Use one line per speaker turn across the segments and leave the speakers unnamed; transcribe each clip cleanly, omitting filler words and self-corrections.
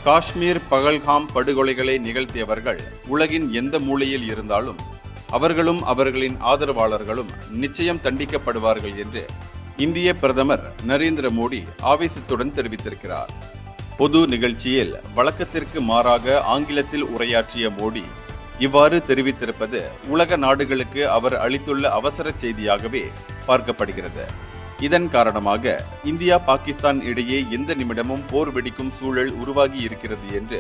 காஷ்மீர் பகல்காம் படுகொலைகளை நிகழ்த்தியவர்கள் உலகின் எந்த மூலையில் இருந்தாலும் அவர்களும் அவர்களின் ஆதரவாளர்களும் நிச்சயம் தண்டிக்கப்படுவார்கள் என்று இந்திய பிரதமர் நரேந்திர மோடி ஆவேசத்துடன் தெரிவித்திருக்கிறார். பொது நிகழ்ச்சியில் வழக்கத்திற்கு மாறாக ஆங்கிலத்தில் உரையாற்றிய மோடி இவ்வாறு தெரிவித்திருப்பது உலக நாடுகளுக்கு அவர் அளித்துள்ள அவசர செய்தியாகவே பார்க்கப்படுகிறது. இதன் காரணமாக இந்தியா பாகிஸ்தான் இடையே எந்த நிமிடமும் போர் வெடிக்கும் சூழல் உருவாகி இருக்கிறது என்று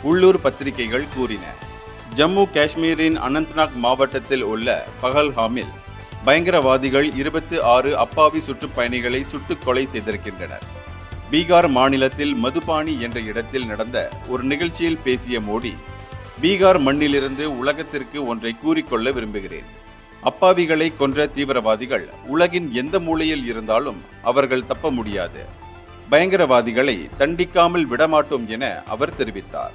உள்ளூர் பத்திரிகைகள் கூறின. ஜம்மு காஷ்மீரின் அனந்த்நாக் மாவட்டத்தில் உள்ள பகல்காமில் பயங்கரவாதிகள் 26 அப்பாவி சுற்றுப்பயணிகளை சுட்டுக் கொலை செய்திருக்கின்றனர். பீகார் மாநிலத்தில் மதுபானி என்ற இடத்தில் நடந்த ஒரு நிகழ்ச்சியில் பேசிய மோடி, பீகார் மண்ணிலிருந்து உலகத்திற்கு ஒன்றை கூறிக்கொள்ள விரும்புகிறேன். அப்பாவிகளை கொன்ற தீவிரவாதிகள் உலகின் எந்த மூலையில் இருந்தாலும் அவர்கள் தப்ப முடியாது. பயங்கரவாதிகளை தண்டிக்காமல் விடமாட்டோம் என அவர் தெரிவித்தார்.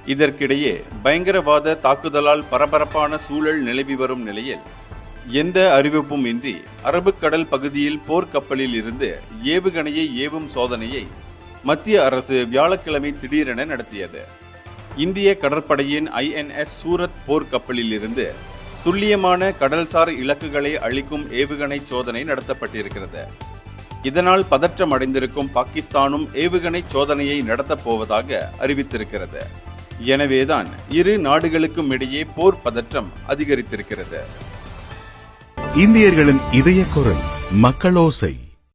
இதற்கிடையே பயங்கரவாத தாக்குதலால் பரபரப்பான சூழல் நிலவி வரும் நிலையில் எந்த அறிவிப்பும் இன்றி அரபுக்கடல் பகுதியில் போர்க்கப்பலில் இருந்து ஏவுகணையை ஏவும் சோதனையை மத்திய அரசு வியாழக்கிழமை திடீரென நடத்தியது. இந்திய கடற்படையின் INS சூரத் போர்க்கப்பலில் இருந்து துல்லியமான கடல்சார் இலக்குகளை அளிக்கும் ஏவுகணை சோதனை நடத்தப்பட்டிருக்கிறது. இதனால் பதற்றம் அடைந்திருக்கும் பாகிஸ்தானும் ஏவுகணை சோதனையை நடத்தப் போவதாக அறிவித்திருக்கிறது. எனவேதான் இரு நாடுகளுக்கும் இடையே போர் பதற்றம் அதிகரித்திருக்கிறது.
இந்தியர்களின் இதய குரல் மக்களோசை.